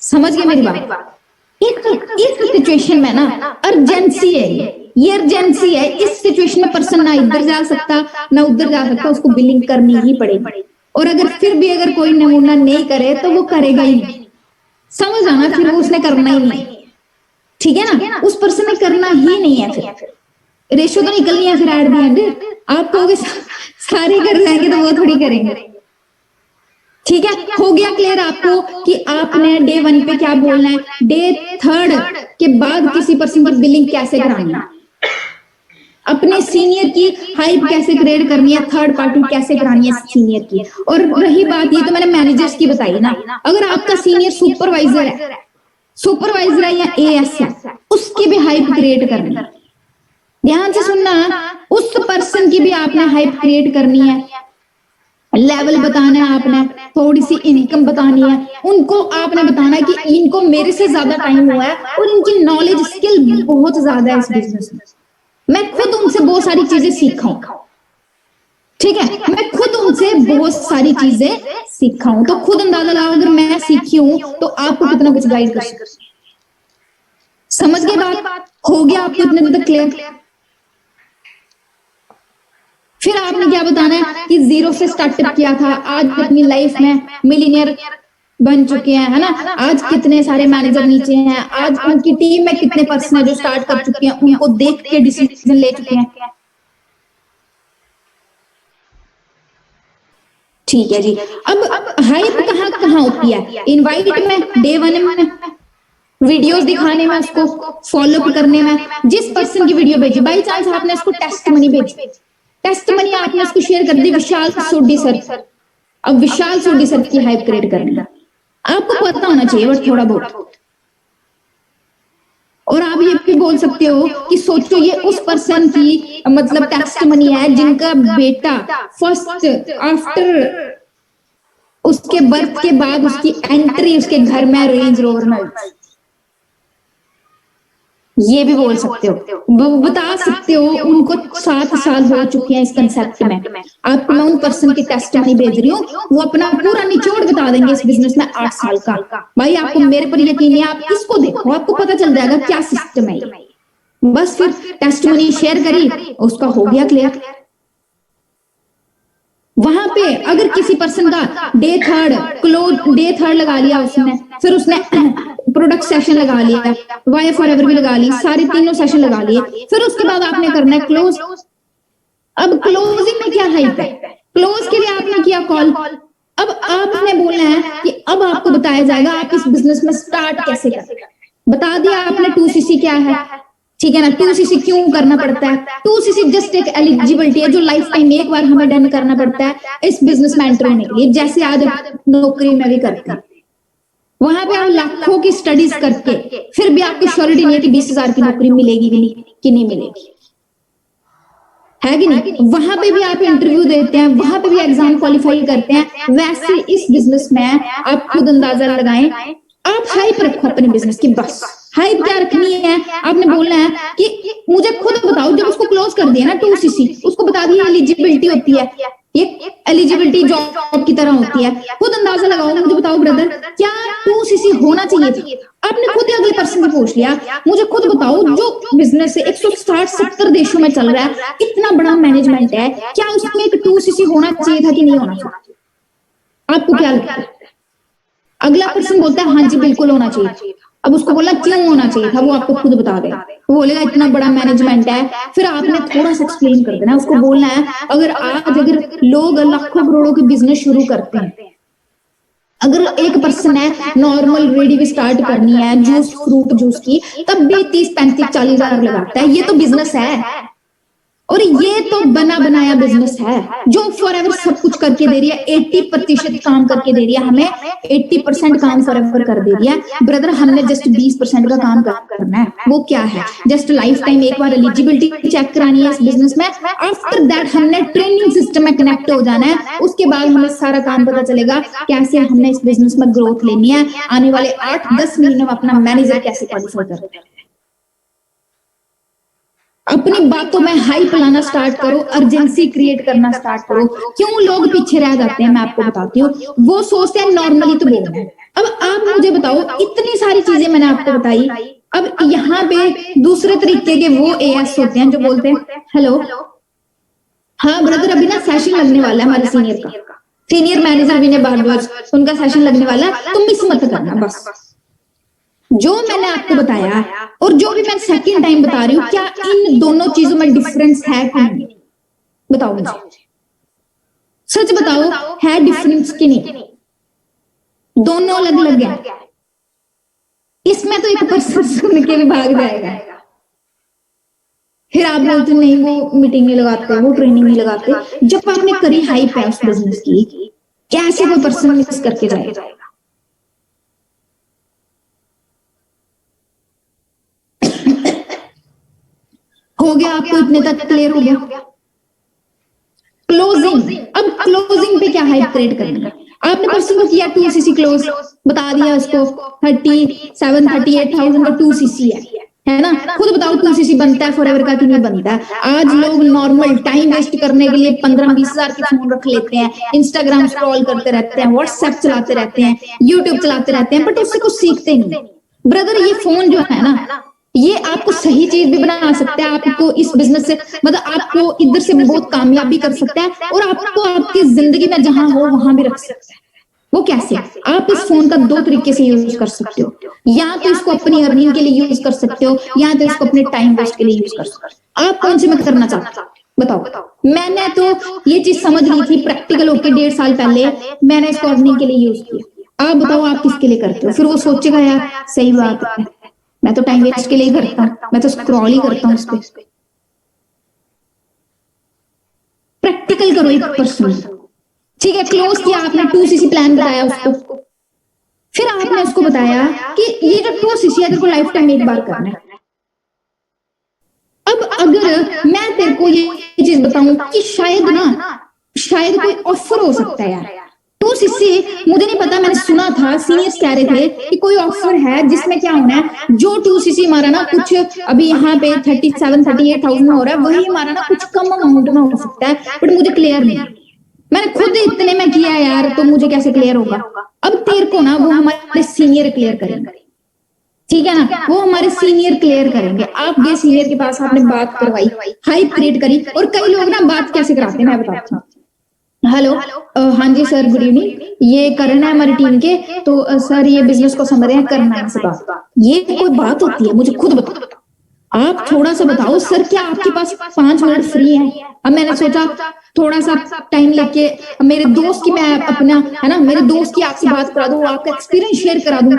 समझ गए मेरी बात? एक सिचुएशन में ना अर्जेंसी है, ये अर्जेंसी है, इस सिचुएशन में पर्सन ना इधर जा सकता ना उधर जा सकता, उसको बिलिंग करनी ही पड़ेगी। और अगर फिर भी अगर कोई नमूना नहीं करे तो वो करेगा ही नहीं, समझ आना, फिर वो उसने करना ही नहीं, ठीक है ना, उस पर्सन ने करना ही नहीं है, फिर रेशो तो निकलनी है फिर एट द एंड। आप कहोगे सारे कर जाएंगे तो वो थोड़ी करेंगे, ठीक है। हो गया क्लियर आपको कि आपने डे 1 पे क्या बोलना है, डे 3 के बाद किसी पर्सन की बिलिंग कैसे करानी है, अपने सीनियर की हाइप कैसे क्रिएट करनी है, थर्ड पार्टी कैसे करानी है सीनियर की। और रही बात, ये तो मैंने मैनेजर्स की बताई ना, अगर आपका सीनियर सुपरवाइजर है या एएस है, उसकी भी हाइप क्रिएट करनी है। ध्यान से सुनना, उस पर्सन की भी आपने हाइप क्रिएट करनी है, लेवल बताना है आपने, थोड़ी सी इनकम बतानी है, उनको आपने बताना है कि इनको मेरे से ज्यादा टाइम हुआ है और इनकी नॉलेज स्किल बहुत ज्यादा है इस बिजनेस में, मैं खुद उनसे बहुत सारी चीजें सीखा हूं, ठीक है, मैं खुद उनसे बहुत सारी चीजें सीखा हूं। तो खुद अंदाजा लगाओ, अगर मैं सीखी हूं तो आपको कितना कुछ गाइड कर सकती हूं। समझ गए बात? हो गया आपको इतने तक क्लियर? फिर आपने क्या बताना है कि 0 से स्टार्टअप किया था, आज अपनी लाइफ में मिलियनियर बन चुके हैं, है ना, आज कितने सारे मैनेजर नीचे हैं, आज उनकी टीम में कितने पर्सन है जो स्टार्ट कर चुके हैं, उनको देख के डिसीजन ले चुके हैं, ठीक है जी। अब हाइप कहाँ कहाँ होती है, इनवाइट में, डे 1 में, वीडियोस दिखाने में, उसको फॉलो अप करने में, जिस पर्सन की वीडियो भेजी, बाई चांस आपने उसको टेस्ट मनी भेजी, टेस्ट मनी आपने उसको शेयर कर दी विशाल सोडी सर, अब विशाल सोडी सर की हाइप क्रिएट करनी है, आपको पता होना चाहिए बट थोड़ा बहुत। और आप ये भी बोल सकते हो कि सोचो ये उस पर्सन की मतलब टेस्ट मनी है जिनका बेटा फर्स्ट आफ्टर उसके बर्थ के बाद उसकी एंट्री उसके घर में रेंज रोवर में, ये भी बोल सकते हो, बता सकते हो उनको 7 साल हो चुके हैं इस कंसेप्ट में। आपको मैं उन पर्सन की टेस्टिमनी भेज रही हूँ, वो अपना पूरा निचोड़ बता देंगे इस बिजनेस में 8 साल का। भाई आपको मेरे पर यकीन है, आप इसको देखो, आपको पता चल जाएगा क्या सिस्टम है। बस फिर टेस्टिमनी शेयर करी, उसका हो गया क्लियर। वहां पे अगर किसी पर्सन का डे 3 लगा लिया उसने, फिर उसने प्रोडक्ट सेशन लगा लिया, वाई फॉरएवर भी लगा ली, सारे तीनों सेशन लगा लिए, फिर उसके बाद आपने करना है क्लोज। अब क्लोजिंग में क्या हाइप है, क्लोज के लिए आपने किया कॉल, अब आपने बोलना है कि अब आपको बताया जाएगा आप इस बिजनेस में स्टार्ट कैसे करें। बता दिया आपने 2cc क्या है, ठीक है ना, 2cc क्यों करना पड़ता है, 2cc जस्ट एक एलिजिबिलिटी है जो लाइफ टाइम एक बार हमें डन करना पड़ता है इस बिजनेस में एंटर होने के लिए, जैसे आज नौकरी में भी करते हैं। वहां पे आप लाखों की स्टडीज करके फिर भी आपकी श्योरिटी नहीं है कि 20,000 की नौकरी मिलेगी कि नहीं मिलेगी, है कि नहीं। वहां पे भी आप इंटरव्यू देते हैं, वहां पे भी एग्जाम क्वालिफाई करते हैं। वैसे इस बिजनेस में आप खुद अंदाजा लगाएं, आप हाइप रखो अपने बिजनेस की, बस हाइप क्या रखनी है, आपने बोलना है कि मुझे खुद बताओ, जब उसको क्लोज कर दिया ना 2cc, उसको बता दिया एलिजिबिलिटी होती है, ये एलिजिबिलिटी जॉब की तरह होती है, खुद अंदाजा लगाओ, मुझे बताओ ब्रदर क्या 2cc होना चाहिए था। आपने खुद अगले पर्सन से पूछ लिया, मुझे खुद बताओ जो बिजनेस 160-70 देशों में चल रहा है, इतना बड़ा मैनेजमेंट है, क्या उसमें एक 2cc होना चाहिए था कि नहीं होना चाहिए, आपको क्या लगता है। अगला पर्सन बोलता है हाँ जी बिल्कुल होना चाहिए। अब उसको बोला क्यों होना चाहिए था, वो आपको खुद बता देगा, वो बोलेगा इतना बड़ा मैनेजमेंट है, फिर आपने थोड़ा सा एक्सप्लेन कर देना, उसको बोलना है अगर लोग लाखों करोड़ों के बिजनेस शुरू करते हैं, अगर एक पर्सन है नॉर्मल रेडी भी स्टार्ट करनी है फ्रूट जूस की, तब भी 30-35-40 हजार लगाता है, ये तो बिजनेस है, और ये तो बना बनाया बिजनेस है जो फॉरएवर सब कुछ करके दे रही है, 80% काम करके दे रही है हमें, 80% काम फॉरएवर कर दे रही है। ब्रदर हमने जस्ट 20% का काम करना है। वो क्या है? जस्ट लाइफ टाइम एक बार एलिजिबिलिटी चेक करानी है इस बिजनेस में, आफ्टर दैट हमने ट्रेनिंग सिस्टम में कनेक्ट हो जाना है, उसके बाद हमें सारा काम पता चलेगा कैसे हमने इस बिजनेस में ग्रोथ लेनी है, आने वाले 8-10 महीने में अपना मैनेजर कैसे क्वालिफाई करना है। अपनी बातों में हाइप लाना स्टार्ट करो, अर्जेंसी क्रिएट करना स्टार्ट करो। क्यों लोग पीछे रह जाते हैं मैं आपको बताती हूँ, वो सोचते हैं नॉर्मली तो बोलना है। अब आप मुझे बताओ, इतनी सारी चीजें मैंने आपको बताई, अब यहाँ पे दूसरे तरीके के वो एएस होते हैं जो बोलते हैं हेलो हाँ ब्रदर अभी ना सेशन लगने वाला है हमारे सीनियर का, सीनियर मैनेजर विनय भारद्वाज, उनका सेशन लगने वाला है, तुम मिस मत करना। बस जो मैंने आपको बताया और जो भी मैं सेकंड टाइम बता रही हूँ, क्या इन दोनों चीजों में डिफरेंस है कि नहीं? बताओ मुझे, सच बताओ, है डिफरेंस कि नहीं? दोनों अलग अलग है। इसमें तो एक पर्सन सुन के भी भाग जाएगा, फिर आप बोलते नहीं वो मीटिंग नहीं लगाते, वो ट्रेनिंग नहीं लगाते। जब आपने करी हाइप है उस बिजनेस की, कैसे कोई पर्सन मिस करके जाएगा? हो गया आपको इतने तक क्लियर हो गया? क्लोजिंग, अब क्लोजिंग पे क्या हाइप क्रिएट करनी है? आपने पर्सन को किया 2cc क्लोज, बता दिया उसको 37-38,000 का 2cc है ना? खुद बताओ 2cc बनता है फॉरएवर का कि नहीं बनता है? आज लोग नॉर्मल टाइम वेस्ट करने के लिए 15-20 हजार के फोन रख लेते हैं, इंस्टाग्राम स्क्रॉल करते रहते हैं, व्हाट्सएप चलाते रहते हैं, यूट्यूब चलाते रहते हैं, बट उससे कुछ सीखते नहीं। ब्रदर ये फोन जो है ना, ये आपको सही चीज भी बना सकता है, आपको इस बिजनेस से मतलब आपको इधर से बहुत कामयाबी कर सकता है, और आपको आपकी जिंदगी में जहां हो वहां भी रख सकता है। वो कैसे? आप इस फोन का दो तरीके से यूज कर सकते हो, या तो इसको अपनी अर्निंग के लिए यूज कर सकते हो, या तो इसको अपने टाइम वेस्ट के लिए यूज कर सकते हो। आप कौन से में करना चाहते हो बताओ? मैंने तो ये चीज समझ ली थी प्रैक्टिकल होके 1.5 साल पहले, मैंने इसको अर्निंग के लिए यूज किया। आप बताओ आप किसके लिए करते हो? फिर वो सोचेगा यार सही बात है, मैं तो टाइम वेस्ट के लिए करता हूँ, मैं तो स्क्रॉल ही करता हूँ उस पर। प्रैक्टिकल करो एक पर्सन, ठीक है? क्लोज किया आपने, 2cc प्लान बताया उसको, फिर आपने उसको बताया कि ये जो 2cc है तेरे को लाइफ टाइम एक बार करना है। अब अगर मैं तेरे को ये चीज बताऊं कि शायद कोई ऑफर हो सकता है यार 2cc, मुझे नहीं पता, मैंने सुना था सीनियर्स कह रहे थे कि कोई ऑफर है जिसमें क्या होना है, जो 2cc हमारा ना कुछ अभी यहाँ पे 37-38,000 में हो रहा है, वही हमारा ना कुछ कम अमाउंट में हो सकता है, बट मुझे क्लियर नहीं, मैंने खुद इतने में किया यार, तो मुझे कैसे क्लियर होगा? अब तेरे को ना वो हमारे सीनियर क्लियर करेंगे, ठीक है ना? वो हमारे सीनियर क्लियर करेंगे। आप गए सीनियर के पास, आपने बात करवाई, हाइप क्रिएट करी, और कई लोग ना बात कैसे कराते हैं मैं बताती हूँ। हेलो हाँ जी सर गुड इवनिंग, ये करण है हमारी टीम के, तो सर ये बिजनेस को समझ रहे हैं, करना है बात। ये कोई बात होती है? मुझे खुद बताओ, आप थोड़ा सा बताओ सर, क्या आपके पास 5 मिनट फ्री है? अब मैंने सोचा थोड़ा सा टाइम लेके मेरे दोस्त की, मैं अपना है ना, मेरे दोस्त की आपसे बात करा दूं, आपका एक्सपीरियंस शेयर करा दूं,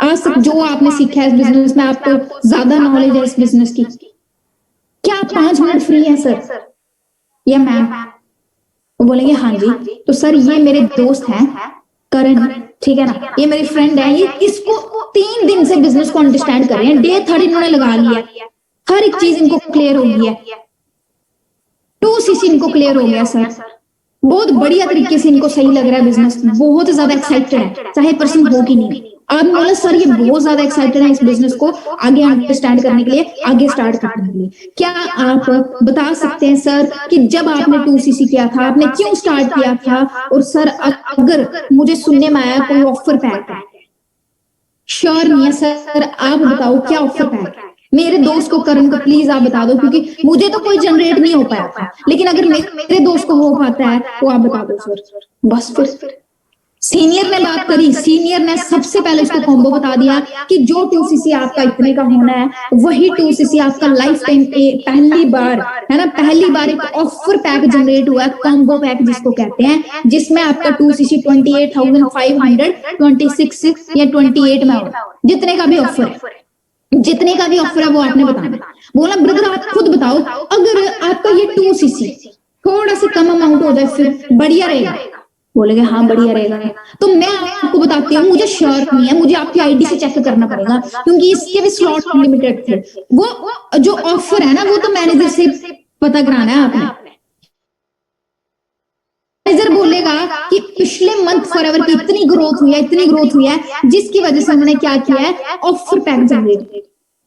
आज तक जो आपने सीखा है इस बिजनेस में, आपको ज्यादा नॉलेज है इस बिजनेस की। क्या आप 5 मिनट फ्री है सर या मैम? वो बोलेंगे हाँ जी। तो सर ये मेरे दोस्त हैं करण, ठीक है ना, ये मेरी फ्रेंड है, ये इसको 3 दिन से बिजनेस को अंडरस्टैंड कर रहे हैं, डे 3 इन्होंने लगा लिया, हर एक चीज इनको क्लियर हो गई है, 2cc इनको क्लियर हो गया सर, बहुत बढ़िया तरीके से इनको सही लग रहा है बिजनेस, बहुत ज्यादा एक्साइटेड है, चाहे पर्सन हो कि नहीं। आपने बोला सर ये बहुत ज्यादा एक्साइटेड है इस बिजनेस को आगे अंडरस्टैंड करने के लिए, आगे स्टार्ट करने के लिए। क्या आप बता सकते हैं सर कि जब आपने 2cc किया था, आपने क्यों स्टार्ट किया था? और सर अगर मुझे सुनने में आया कोई ऑफर पैक है, श्योर नहीं है सर, आप बताओ क्या ऑफर पैक है? मेरे दोस्त को करण को प्लीज आप बता दो, क्योंकि मुझे तो कोई जनरेट नहीं हो पाया था, लेकिन अगर मेरे दोस्त को हो पाता है तो आप बता दो सर। बस फिर सीनियर ने बात करी, सीनियर ने सबसे पहले उसको कॉम्बो बता दिया कि जो 2cc आपका इतने का होना है, वही 2cc आपका लाइफ टाइम पहली बार है ना, पहली बार एक ऑफर पैक जनरेट हुआ है, कॉम्बो पैक जिसको कहते हैं, जिसमें आपका 2cc 28,500, 26 या 28 में हो, जितने का भी ऑफर है, जितने का भी ऑफर है वो आपने बताना। बोला ब्रदर आप खुद बताओ, अगर आपका ये 2cc थोड़ा सा कम अमाउंट हो जाए फिर बढ़िया रहेगा। बोलेगे हाँ बढ़िया रहेगा। तो मैं आपको बताती हूँ, मुझे श्योर नहीं है, मुझे आपकी आईडी से चेक करना पड़ेगा क्योंकि इसके भी स्लॉट लिमिटेड थे। वो जो ऑफर है ना वो तो मैनेजर से पता कराना है आपने। मैनेजर बोलेगा कि पिछले मंथ फॉरएवर की इतनी ग्रोथ हुई है, इतनी ग्रोथ हुई है, जिसकी वजह से उन्होंने क्या किया है, ऑफर पैक जनरेट,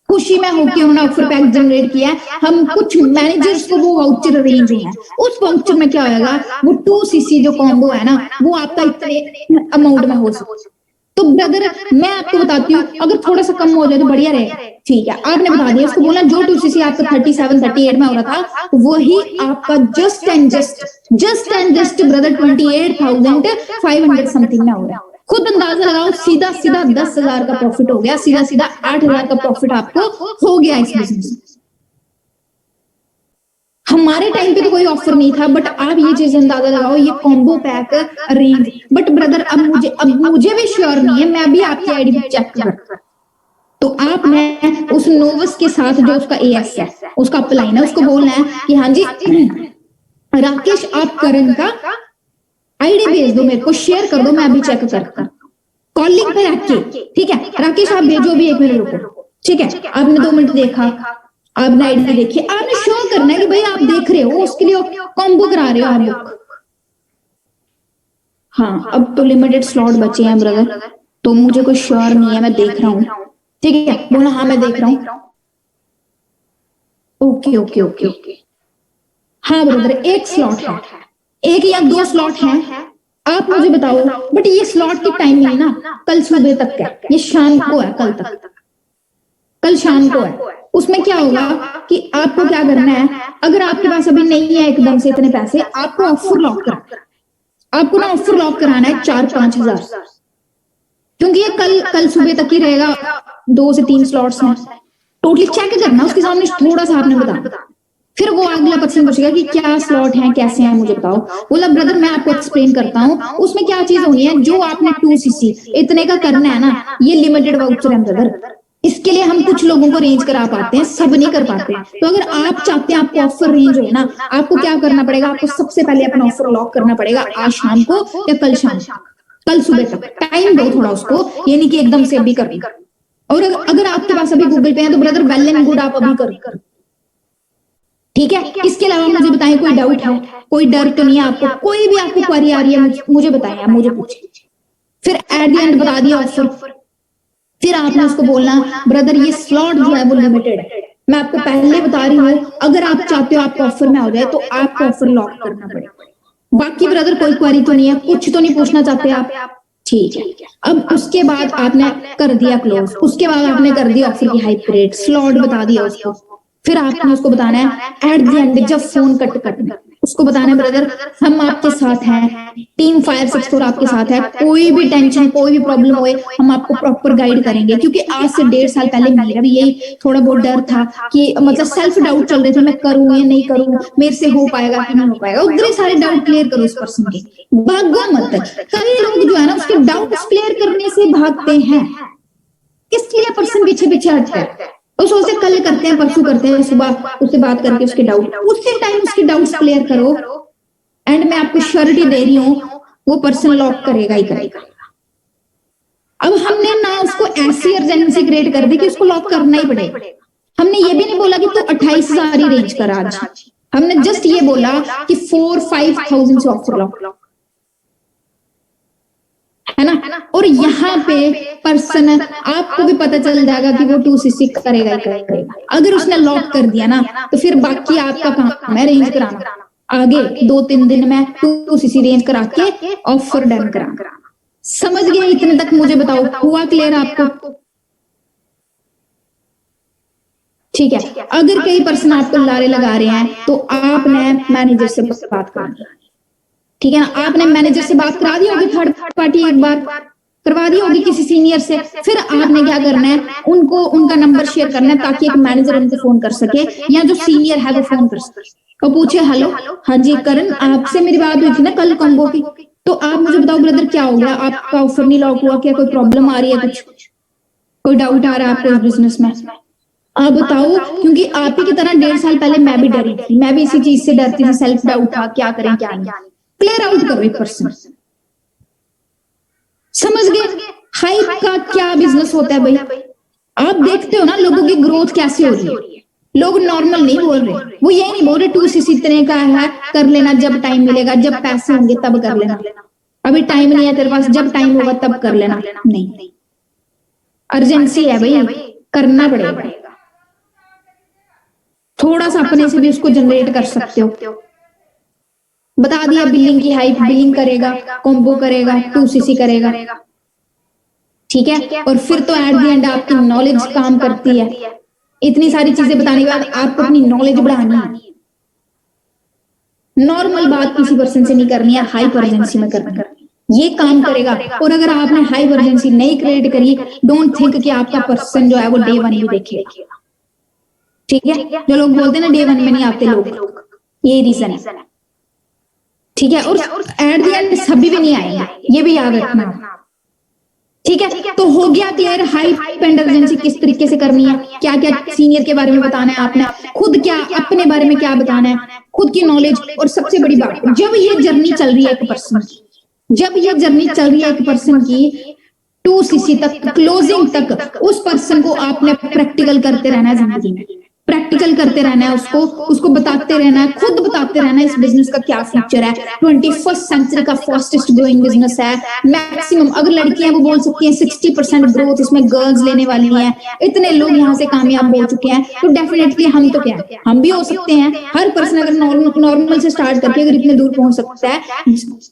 खुशी में होकर उन्होंने ऑफर पैक जनरेट किया है। हम कुछ मैनेजर्स को वो वाउचर अरेंज हुए हैं, उस वाउचर में क्या होगा, वो 2cc जो कॉम्बो है ना वो आपका इतने अमाउंट में हो सकता। तो ब्रदर मैं आपको बताती हूँ, अगर थोड़ा सा कम हो जाए तो बढ़िया रहेगा। ठीक है, आपने बता दिया उसको, बोला जो 2cc आपका 37 38 में हो रहा था वही आपका just and just brother 28,500 something में हो रहा है। खुद अंदाजा लगाओ, सीधा सीधा 10,000 का प्रॉफिट हो गया, सीधा सीधा 8,000 का प्रॉफिट आपको हो गया इस बिजनेस में। हमारे टाइम पे तो कोई ऑफर नहीं था, बट आप ये चीज अंदाजा लगाओ, ये combo pack arrange. But brother अब मुझे भी श्योर नहीं है, मैं भी आपकी आईडी पे चेक कर, तो आपने उस नोवस के साथ जो उसका एएस है उसका अपलाइन है, उसको बोलना है कि हाँ जी राकेश आप करण का आईडी भेज दो, मेरे को शेयर कर दो, मैं अभी चेक करता हूँ कॉलिंग पे रख के। ठीक है राकेश आप भेजो अभी, 1 मिनट रुको। ठीक है, आपने 2 मिनट देखा, आपने आईडी देखी, आपने शो करना है कि भाई आप देख रहे हो, उसके लिए कॉम्बो करा रहे हो आप लोग। हाँ अब तो लिमिटेड स्लॉट बचे हैं ब्रदर, तो मुझे कोई श्योर नहीं है, मैं देख रहा हूँ। ठीक है बोला हाँ मैं देख रहा हूँ। ओके ओके ओके ओके हाँ ब्रदर एक स्लॉट है, 1 या 2 स्लॉट हैं, आप मुझे बताओ। बट ये स्लॉट की टाइमिंग ना कल सुबह तक है, ये शाम को है, कल शाम को है। उसमें क्या होगा कि आपको क्या करना है, अगर आपके पास अभी नहीं है एकदम से इतने पैसे, आपको ऑफर लॉक कराना, आपको ना ऑफर लॉक कराना है 4-5 हजार, क्योंकि ये कल सुबह तक ही रहेगा। 2 से 3 स्लॉट्स हैं टोटली, चेक करना उसके सामने थोड़ा सा आपने बताना। फिर वो अगला पर्सन पूछेगा कि क्या स्लॉट हैं, कैसे हैं, मुझे बताओ। बोला ब्रदर मैं आपको एक्सप्लेन करता हूँ, उसमें क्या चीज होनी है, जो आपने 2cc इतने का करना है ना, ये लिमिटेड वाउचर है ब्रदर, इसके लिए हम कुछ लोगों को रेंज करा पाते हैं, सब नहीं कर पाते हैं। तो अगर आप चाहते हैं आपको ऑफर रेंज हो ना, आपको क्या करना पड़ेगा, आपको सबसे पहले अपना ऑफर लॉक करना पड़ेगा आज शाम को या कल शाम, कल सुबह तक टाइम दो थोड़ा उसको, ये नहीं कि एकदम से अभी कर। और अगर आपके पास अभी गूगल पे है तो ब्रदर वेल एंड गुड, आप अभी कर। ठीक है, इसके अलावा मुझे बताएं कोई डाउट है, कोई डर तो नहीं है आपको, कोई भी आपको क्वेरी आ रही है मुझे बताएं, आप मुझे पूछें। फिर एट द एंड बता दिया ऑफर, फिर आपने उसको बोलना ब्रदर ये स्लॉट जो है वो लिमिटेड है, मैं आपको पहले बता रही हूँ, अगर आप चाहते हो आपको ऑफर में हो जाए तो आपको ऑफर लॉक करना पड़ेगा। बाकी ब्रदर कोई क्वेरी तो नहीं है, कुछ तो नहीं पूछना चाहते आप? ठीक है, अब उसके बाद आपने कर दिया क्लोज, उसके बाद आपने कर दिया ऑफर की हाइप रेट, स्लॉट बता दिया उसको, फिर आपने उसको बताना है एट द एंड जब फोन कट करना उसको बताना है ब्रदर हम आपके साथ हैं, टीम 564 आपके साथ है, कोई भी टेंशन कोई भी प्रॉब्लम होए हम आपको प्रॉपर गाइड करेंगे। क्योंकि आज से 1.5 साल पहले मेरा भी यही थोड़ा बहुत डर था कि मतलब सेल्फ डाउट चल रहे थे, मैं करूं या नहीं करूं, मेरे से हो पाएगा कि नहीं हो पाएगा। उधर ही सारे डाउट क्लियर करो उस पर्सन के, भागो मत। कई लोग जो है ना उसके डाउट्स क्लियर करने से भागते हैं, इसलिए पर्सन पीछे पीछे हटता है, और सोचते कल करते हैं परसों करते हैं, सुबह उससे बात करके उसके डाउट उसी टाइम उसके डाउट्स क्लियर करो, एंड मैं आपको श्योरिटी दे रही हूँ वो पर्सन लॉक करेगा ही करेगा। अब हमने ना उसको ऐसी अर्जेंसी क्रिएट कर दी कि उसको लॉक करना ही पड़ेगा। हमने ये भी नहीं बोला कि तू 28,000 ही रेंज कर आज, हमने जस्ट ये बोला कि 4-5,000 से ऑफर लॉक, है ना। और यहाँ पे पर्सन आपको भी पता चल जाएगा कि वो 2cc करेगा ही करेगा। अगर उसने लॉक कर दिया ना तो फिर बाकी आपका काम है रेंज कराना, आगे 2-3 दिन में 2cc रेंज करा के ऑफर डन कराना। समझ गए इतने तक? मुझे बताओ हुआ क्लियर आपको? ठीक है, अगर कई पर्सन आपको लारे लगा रहे हैं तो आपने मैनेजर से बात करनी है, ठीक है ना। आपने मैनेजर से बात करा दी होगी, थर्ड पार्टी एक बार करवा दी होगी किसी सीनियर से, फिर आपने क्या करना है उनको उनका नंबर शेयर करना है ताकि एक मैनेजर उनको फोन कर सके या जो सीनियर है वो फोन कर सके और पूछे हेलो हाँ जी करण आपसे मेरी बात हुई थी ना कल कॉम्बो की, तो आप मुझे बताओ ब्रदर क्या हो गया, आपका ऑफर नहीं लॉक हुआ क्या, कोई प्रॉब्लम आ रही है कुछ? कोई डाउट आ रहा है आपको इस बिजनेस में? आप बताओ, क्योंकि आप ही की तरह 1.5 साल पहले मैं भी डरी थी, मैं भी इसी चीज से डरती थी, सेल्फ डाउट था, क्या करें क्या नहीं। क्लियर आउट करो 1%। समझ गए हाइप का क्या बिजनेस होता है भाई? आप देखते हो ना लोगों की ग्रोथ कैसे हो रही है। लोग नॉर्मल नहीं बोल रहे, वो ये नहीं बोल रहे 2cc इतने का है, कर लेना जब टाइम मिलेगा, जब पैसे होंगे तब कर लेना, अभी टाइम नहीं है तेरे पास, जब टाइम होगा तब कर लेना। नहीं, अर्जेंसी है भाई, करना पड़ेगा। थोड़ा सा अपने से भी उसको जनरेट कर सकते हो। बता दिया बिलिंग की हाइप, बिलिंग करेगा, कॉम्बो करेगा, 2cc करेगा, ठीक है। और फिर तो एट द एंड आपकी नॉलेज काम करती है। इतनी सारी चीजें बताने के बाद आपको अपनी नॉलेज बढ़ानी है। नॉर्मल बात किसी पर्सन से नहीं करनी है, हाइपर अर्जेंसी में करनी है, ये काम करेगा। और अगर आपने हाइपर अर्जेंसी नहीं क्रिएट करी, डोंट थिंक कि आपका पर्सन जो है वो डे 1 भी देखेगा, ठीक है। जो लोग बोलते हैं ना डे 1 में नहीं आते लोग, ये रीजन है, ठीक है। और एट द एंड सभी भी नहीं आएंगे, ये भी याद रखना, ठीक है। तो हो गया क्लियर हाइप एंड अर्जेंसी किस तरीके से करनी है, क्या क्या सीनियर के बारे में बताना है आपने, खुद क्या अपने बारे में क्या बताना है, खुद की नॉलेज। और सबसे बड़ी बात, जब ये जर्नी चल रही है एक पर्सन की, जब ये जर्नी चल रही है एक पर्सन की 2cc तक, क्लोजिंग तक, उस पर्सन को आपने प्रैक्टिकल करते रहना है जिंदगी में, प्रैक्टिकल करते रहना है, उसको बताते रहना है, खुद बताते रहना है इस बिजनेस का क्या फ्यूचर है। 21st सेंचुरी का फास्टेस्ट ग्रोइंग बिजनेस है। मैक्सिमम अगर लड़कियां वो बोल सकती हैं 60% ग्रोथ इसमें गर्ल्स लेने वाली हैं। इतने लोग यहाँ से कामयाब हो चुके हैं, तो डेफिनेटली हम तो क्या है, हम भी हो सकते हैं। हर पर्सन अगर नॉर्मल से स्टार्ट करके अगर इतने दूर पहुंच सकता है,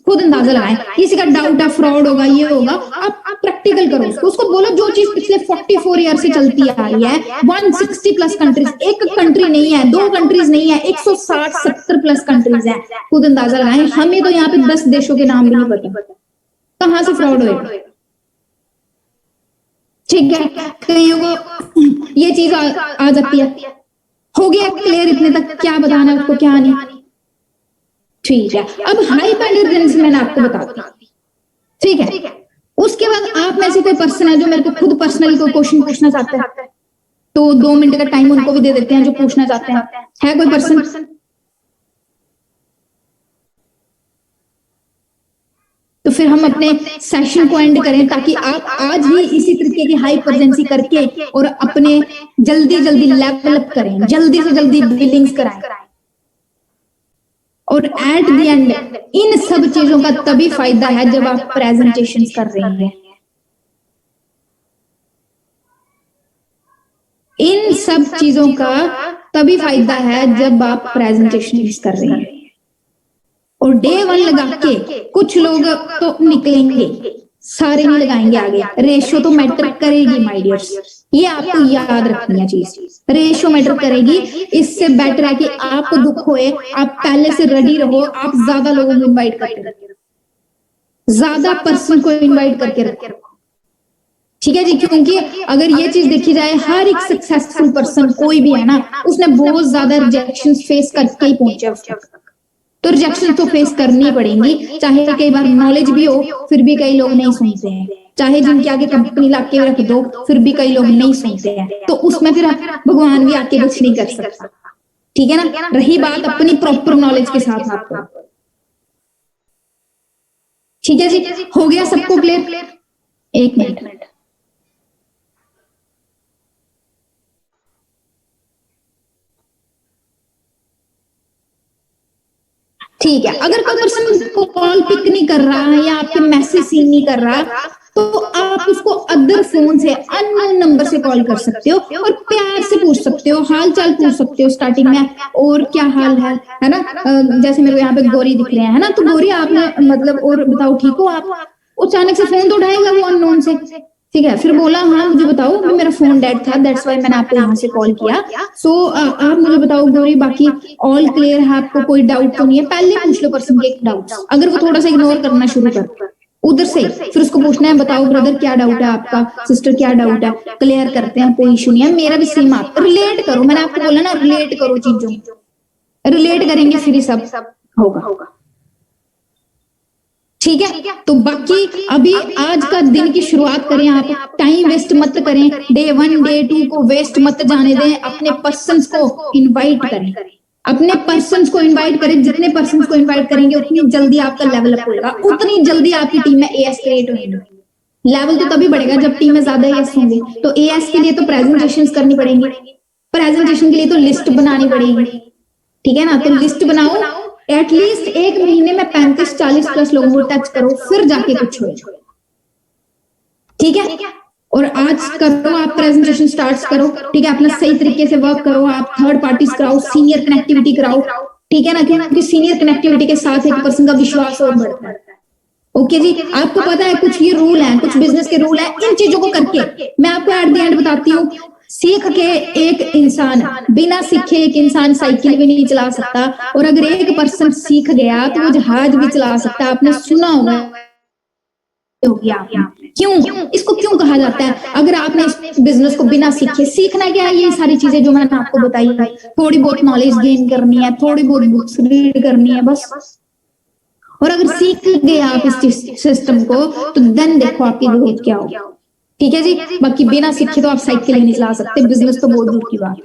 खुद अंदाजा लगाएं। किसी का डाउट है फ्रॉड होगा, ये होगा, आप प्रैक्टिकल करो उसको बोलो जो चीज पिछले 44 ईयर से चलती आ रही है। 160+ कंट्रीज, एक कंट्री नहीं है, 2 कंट्रीज नहीं है, 160-70+ कंट्रीज है। खुद अंदाजा लगाएं। हमें तो यहाँ पे 10 देशों के नाम भी नहीं पता, कहां से फ्रॉड होएगा, ठीक है। कईयों को ये चीज आ जाती है। हो गया क्लियर इतने तक, क्या बताना है उसको क्या नहीं, ठीक है। अब हाइप एंड अर्जेंसी मैंने आपको बताती, ठीक है। उसके बाद आप में से कोई पर्सन है जो मेरे को खुद पर्सनली कोई क्वेश्चन पूछना चाहता है, तो 2 मिनट का टाइम उनको भी दे देते हैं जो पूछना चाहते हैं। है कोई पर्सन? तो फिर हम अपने सेशन को एंड करें, ताकि आप आज ही इसी तरीके की हाई अर्जेंसी करके और अपने जल्दी जल्दी लेवल अप करें, जल्दी से जल्दी बिलिंग्स कराएं। और एट द एंड इन सब चीजों का तभी फायदा है जब आप प्रेजेंटेशंस कर रहे हैं। इन सब चीजों का तभी फायदा है जब आप प्रेजेंटेशन कर रहे हैं। और डे 1 लगा के कुछ लोग तो निकलेंगे, सारे नहीं लगाएंगे आगे। रेशियो तो मैटर करेगी माय डियर्स, ये आपको याद रखनी है चीज, रेशियो मैटर करेगी। इससे बेटर है कि आपको दुख होए, आप पहले से रेडी रहो, आप ज्यादा लोगों को इन्वाइट करके रखो, ज्यादा पर्सन को इन्वाइट करके रखो, ठीक है जी। क्योंकि अगर ये चीज देखी जाए, हर एक सक्सेसफुल पर्सन कोई भी है ना, उसने बहुत ज्यादा रिजेक्शन फेस करके ही पहुंचा उस तक। तो रिजेक्शन तो फेस करनी पड़ेंगी, चाहे कई बार नॉलेज भी हो फिर भी कई लोग नहीं सुनते हैं, चाहे जिनके आगे कंपनी लाके रख दो फिर भी कई लोग नहीं सुनते हैं। तो उसमें फिर भगवान भी आके कुछ नहीं कर सकता, ठीक है ना। रही बात अपनी प्रॉपर नॉलेज के साथ आपको, ठीक है जी। हो गया सबको क्लियर? 1 मिनट। ठीक है। अगर कोई पर्सन कॉल पिक नहीं कर रहा है या आपके मैसेज सीन नहीं कर रहा, तो आप उसको अदर फोन से, अननोन नंबर से कॉल कर सकते हो और प्यार से पूछ सकते हो, हाल चाल पूछ सकते हो स्टार्टिंग में, और क्या हाल है ना। जैसे मेरे को यहाँ पे गौरी दिख रहे हैं, है ना, तो गौरी आपने मतलब और बताओ ठीक हो आप। अचानक से फोन तो उठाएगा वो अननोन से, ठीक है। फिर बोला हाँ मुझे बताओ, मेरा फोन डेड था, दैट्स व्हाई मैंने आपको यहाँ से कॉल किया। सो आप मुझे बताओ गौरी, बाकी ऑल क्लियर है, आपको कोई डाउट तो नहीं है? पहले पूछ लो पर्सन के डाउट, अगर वो थोड़ा सा इग्नोर करना शुरू कर उधर से, फिर उसको पूछना है बताओ ब्रदर क्या डाउट है आपका, सिस्टर क्या डाउट है, क्लियर करते हैं, कोई इशू नहीं है, मेरा भी सेम। आप रिलेट करो, मैंने आपको बोला ना रिलेट करो चीजों, रिलेट करेंगे फिर ही सब होगा, ठीक है। तो बाकी अभी आज का दिन की शुरुआत करें, आप टाइम वेस्ट मत करें, डे 1 डे 2 को वेस्ट मत जाने दें, अपने पर्सन्स को इनवाइट करें, अपने पर्सन्स को इनवाइट करें। जितने पर्सन्स को इनवाइट करेंगे उतनी जल्दी आपका लेवल अप होगा, उतनी जल्दी आपकी टीम में एएस क्रिएट होंगे। लेवल तो तभी बढ़ेगा जब टीम में ज्यादा एएस होंगे। तो एएस के लिए तो प्रेजेंटेशंस करनी पड़ेंगी, प्रेजेंटेशन के लिए तो लिस्ट बनानी पड़ेगी, ठीक है ना। तो लिस्ट बनाओ, एटलीस्ट एक महीने में 35-40 प्लस लोगों को टच करो, फिर जाके कुछ हो, ठीक है। और आज करो, आप प्रेजेंटेशन स्टार्ट करो, ठीक है। अपना सही तरीके से वर्क करो, आप थर्ड पार्टीज कराओ, सीनियर कनेक्टिविटी कराओ, ठीक है ना, क्योंकि सीनियर कनेक्टिविटी के साथ एक पर्सन का विश्वास और बढ़ता है। ओके जी, आपको पता है कुछ ये रूल है, कुछ बिजनेस के रूल है। इन चीजों को करके मैं आपको एट द एंड बताती हूँ, सीख के एक इंसान, बिना सीखे एक इंसान साइकिल भी नहीं चला सकता, और अगर एक पर्सन सीख गया तो वो जहाज भी चला सकता है। आपने सुना होगा, क्यों इसको क्यों कहा जाता है? अगर आपने इस बिजनेस को बिना सीखे, सीखना क्या है? ये सारी चीजें जो मैंने आपको बताई, थोड़ी बहुत नॉलेज गेन करनी है, थोड़ी बहुत बुक्स रीड करनी है, बस। और अगर सीख गए आप इस सिस्टम को, तो देन देखो आपकी ग्रोथ क्या हो, ठीक है जी। बाकी बिना सीखे तो आप साइकिल ही नहीं चला सकते, बिजनेस तो बहुत दूर की बात,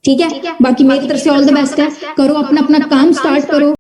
ठीक है। बाकी मेरी तरफ से ऑल द बेस्ट है, करो अपना अपना काम स्टार्ट करो।